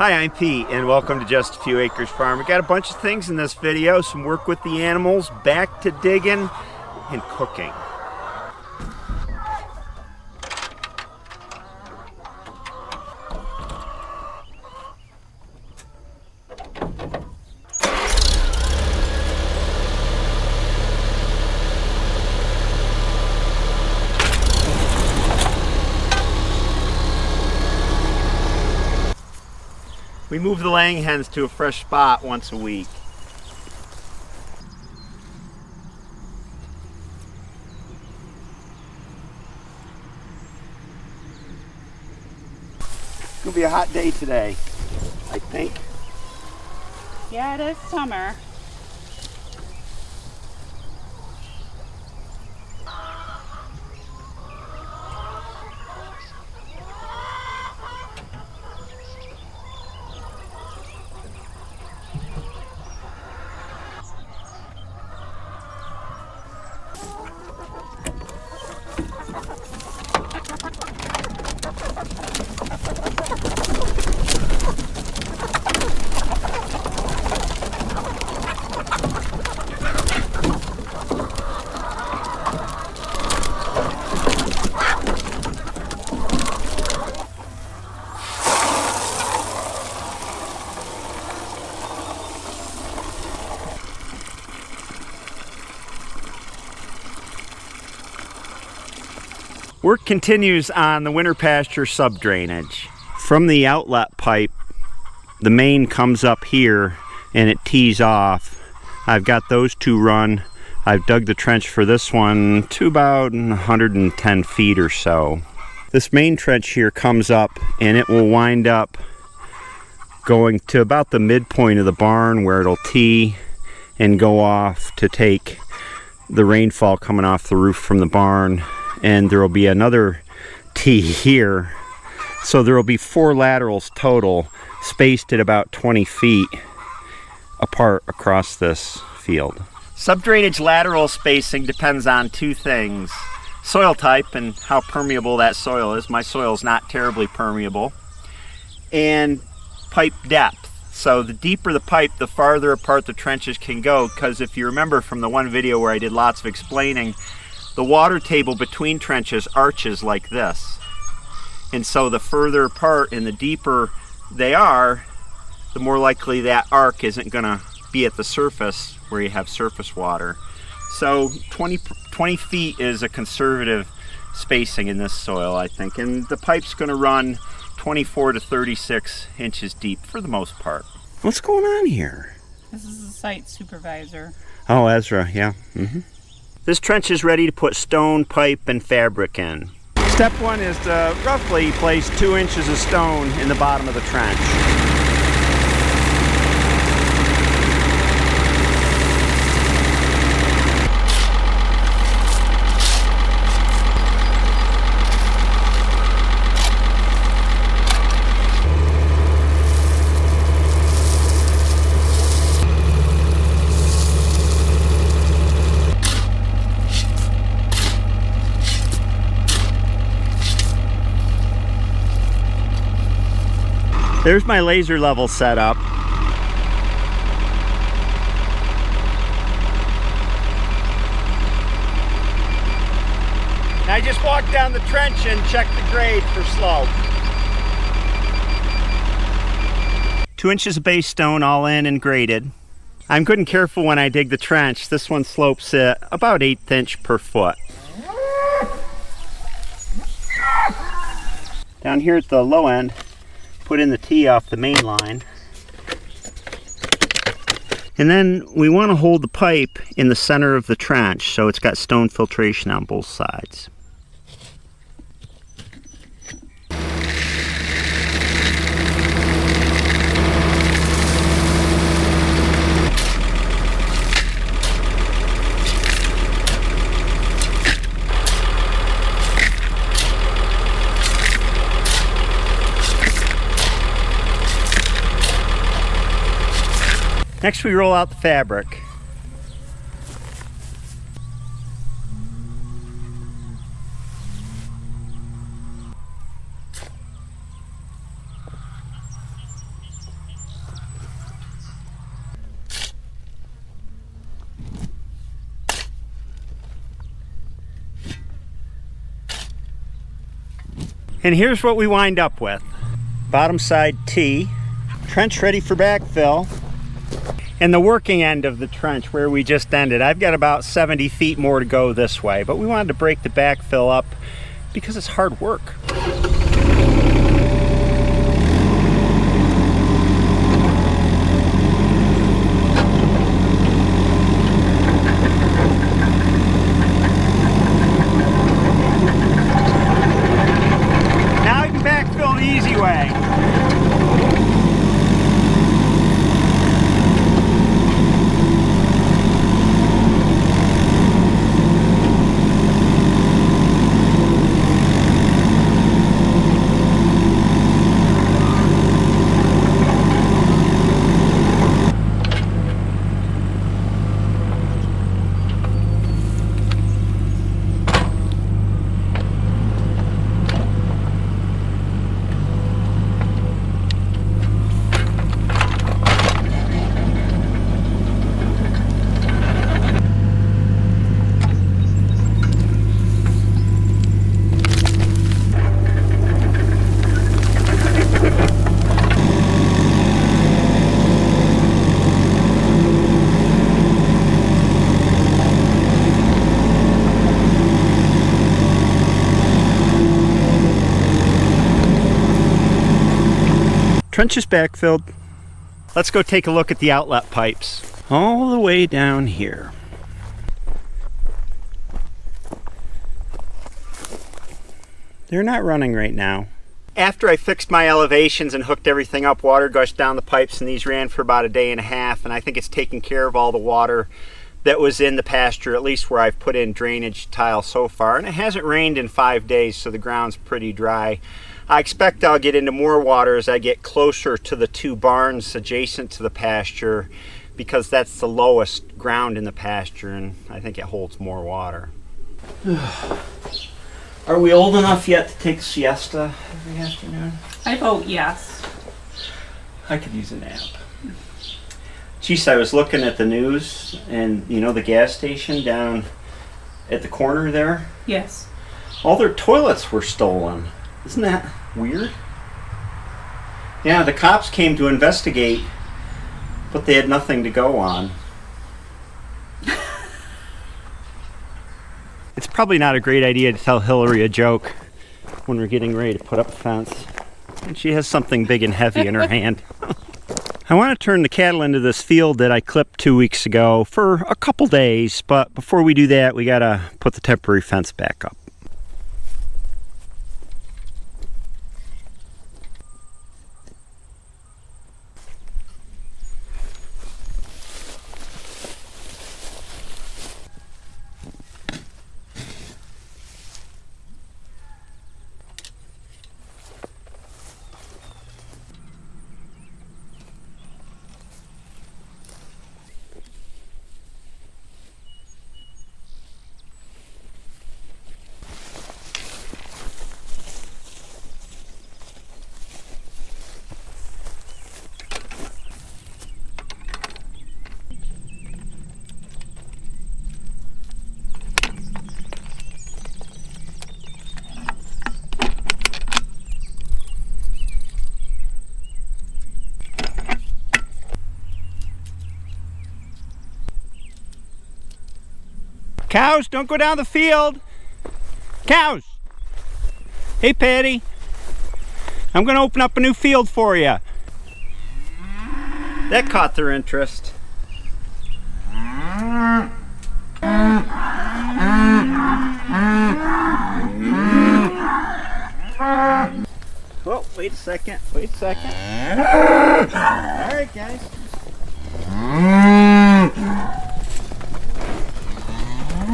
Hi, I'm Pete and welcome to Just a Few Acres Farm. We got a bunch of things in this video, some work with the animals, back to digging and cooking. We move the laying hens to a fresh spot once a week. It's gonna be a hot day today, I think. Yeah, it is summer. Work continues on the winter pasture sub-drainage. From the outlet pipe, the main comes up here and it tees off. I've got those two run. I've dug the trench for this one to about 110 feet or so. This main trench here comes up and it will wind up going to about the midpoint of the barn where it'll tee and go off to take the rainfall coming off the roof from the barn. And there will be another tee here. So there will be 4 laterals total, spaced at about 20 feet apart across this field. Subdrainage lateral spacing depends on 2 things. Soil type and how permeable that soil is. My soil is not terribly permeable. And pipe depth. So the deeper the pipe, the farther apart the trenches can go, because if you remember from the one video where I did lots of explaining, the water table between trenches arches like this. And so the further apart and the deeper they are, the more likely that arc isn't going to be at the surface where you have surface water. So 20 feet is a conservative spacing in this soil, I think. And the pipe's going to run 24 to 36 inches deep for the most part. What's going on here? This is the site supervisor. Oh, Ezra, yeah. This trench is ready to put stone, pipe, and fabric in. Step 1 is to roughly place 2 inches of stone in the bottom of the trench. There's my laser level set up. I just walked down the trench and checked the grade for slope. 2 inches of base stone all in and graded. I'm good and careful when I dig the trench. This one slopes at about 1/8 inch per foot. Down here at the low end, put in the tee off the main line. And then we want to hold the pipe in the center of the trench so it's got stone filtration on both sides. Next we roll out the fabric. And here's what we wind up with. Bottom side T, trench ready for backfill, and the working end of the trench where we just ended. I've got about 70 feet more to go this way, but we wanted to break the backfill up because it's hard work. Now you can backfill the easy way. Trench is backfilled. Let's go take a look at the outlet pipes. All the way down here. They're not running right now. After I fixed my elevations and hooked everything up, water gushed down the pipes, and these ran for about a day and a half, and I think it's taken care of all the water that was in the pasture, at least where I've put in drainage tile so far. And it hasn't rained in 5 days, so the ground's pretty dry. I expect I'll get into more water as I get closer to the 2 barns adjacent to the pasture, because that's the lowest ground in the pasture, and I think it holds more water. Are we old enough yet to take a siesta every afternoon? I vote yes. I could use a nap. Geez, I was looking at the news, and you know the gas station down at the corner there? Yes. All their toilets were stolen. Isn't that weird? Yeah, the cops came to investigate, but they had nothing to go on. It's probably not a great idea to tell Hillary a joke when we're getting ready to put up a fence. And she has something big and heavy in her hand. I want to turn the cattle into this field that I clipped 2 weeks ago for a couple days, but before we do that, we gotta put the temporary fence back up. Cows, don't go down the field. Cows. Hey, Patty. I'm going to open up a new field for you. That caught their interest. Oh, wait a second. Wait a second. All right, guys.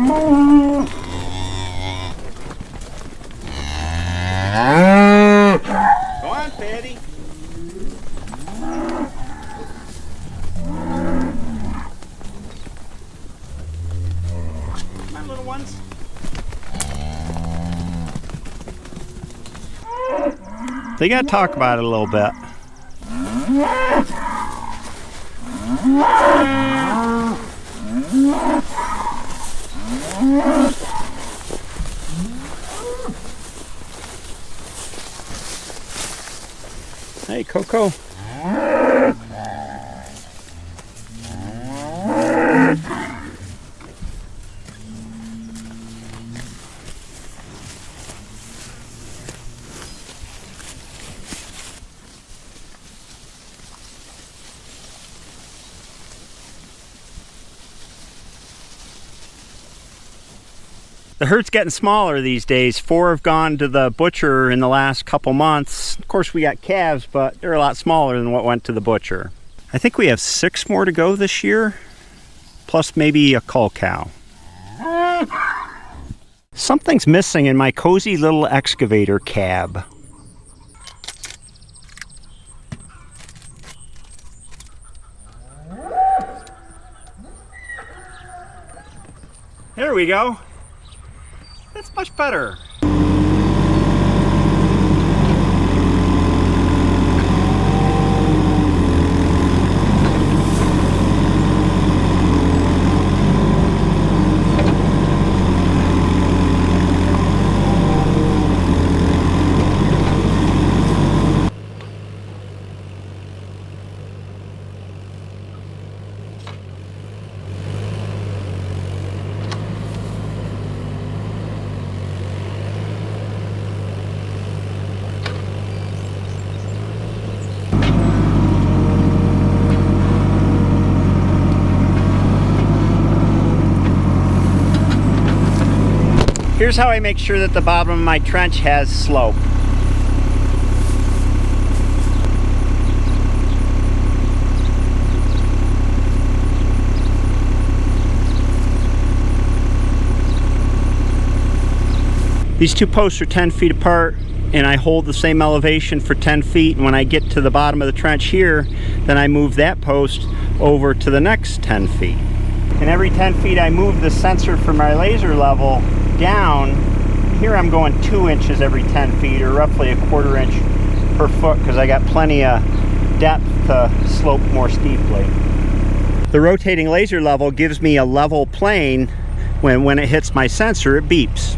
Go on, Patty. Come on, little ones. They gotta talk about it a little bit. Hey, Coco. The herd's getting smaller these days. 4 have gone to the butcher in the last couple months. Of course, we got calves, but they're a lot smaller than what went to the butcher. I think we have 6 more to go this year, plus maybe a cull cow. Something's missing in my cozy little excavator cab. There we go. That's much better. Here's how I make sure that the bottom of my trench has slope. These 2 posts are 10 feet apart, and I hold the same elevation for 10 feet. And when I get to the bottom of the trench here, then I move that post over to the next 10 feet. And every 10 feet I move the sensor for my laser level down. Here I'm going 2 inches every 10 feet, or roughly 1/4 inch per foot, because I got plenty of depth to slope more steeply. The rotating laser level gives me a level plane. When it hits my sensor, it beeps.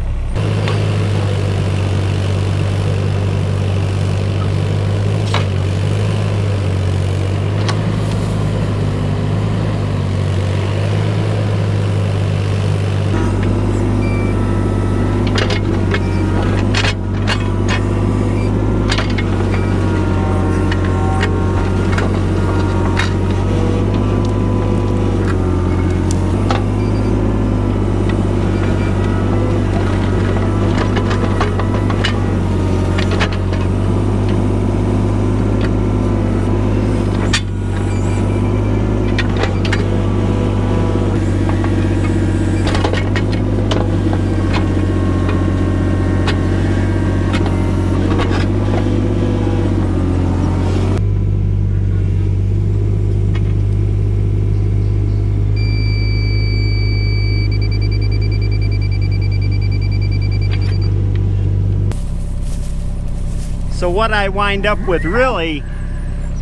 So what I wind up with really,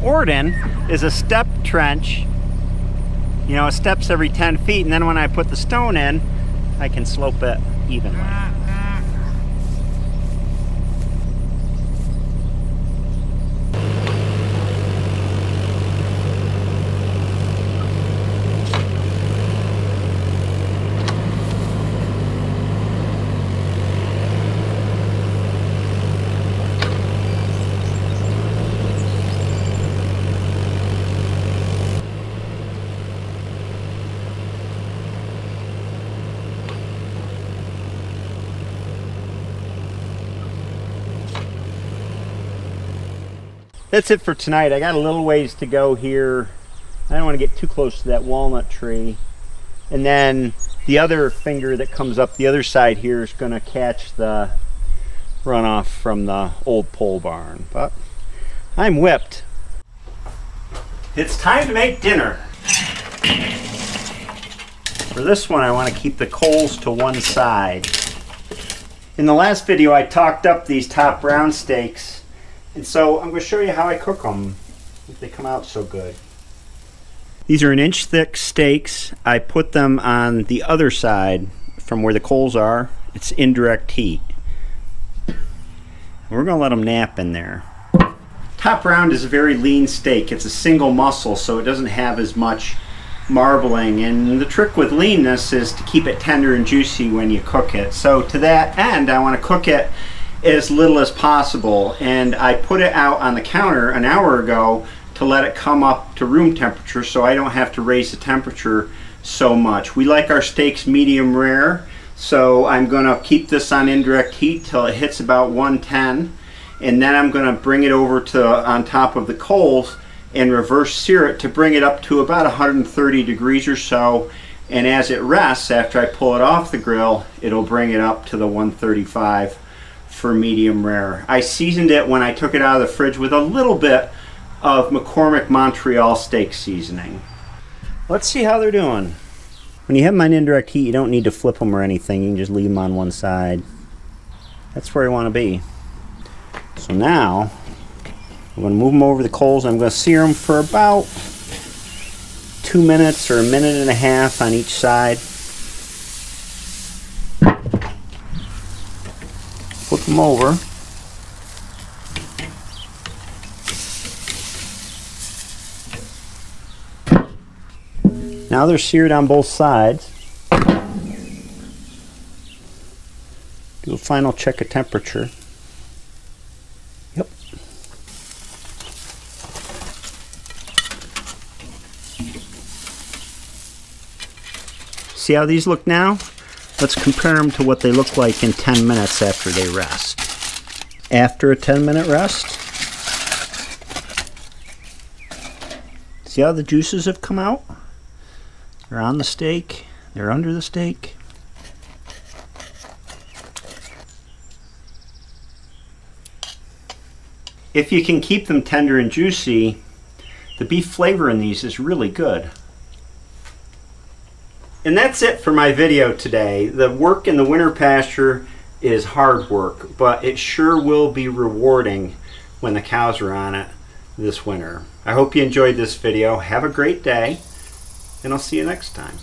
Orden, is a step trench. You know, it steps every 10 feet, and then when I put the stone in, I can slope it evenly. That's it for tonight. I got a little ways to go here. I don't want to get too close to that walnut tree. And then the other finger that comes up the other side here is going to catch the runoff from the old pole barn. But I'm whipped. It's time to make dinner. For this one, I want to keep the coals to one side. In the last video, I talked up these top brown steaks. And so I'm going to show you how I cook them if they come out so good. These are 1-inch thick steaks. I put them on the other side from where the coals are. It's indirect heat. We're going to let them nap in there. Top round is a very lean steak. It's a single muscle, so it doesn't have as much marbling, and the trick with leanness is to keep it tender and juicy when you cook it. So to that end, I want to cook it as little as possible, and I put it out on the counter an hour ago to let it come up to room temperature so I don't have to raise the temperature so much. We like our steaks medium rare, so I'm going to keep this on indirect heat till it hits about 110, and then I'm going to bring it over to on top of the coals and reverse sear it to bring it up to about 130 degrees or so, and as it rests after I pull it off the grill, it'll bring it up to the 135 for medium rare. I seasoned it when I took it out of the fridge with a little bit of McCormick Montreal steak seasoning. Let's see how they're doing. When you have them on indirect heat, you don't need to flip them or anything. You can just leave them on one side. That's where you want to be. So now I'm going to move them over the coals. I'm going to sear them for about 2 minutes or a minute and a half on each side. Flip them over. Now they're seared on both sides. Do a final check of temperature. Yep. See how these look now? Let's compare them to what they look like in 10 minutes after they rest. After a 10-minute rest, see how the juices have come out? They're on the steak, they're under the steak. If you can keep them tender and juicy, the beef flavor in these is really good. And that's it for my video today. The work in the winter pasture is hard work, but it sure will be rewarding when the cows are on it this winter. I hope you enjoyed this video. Have a great day, and I'll see you next time.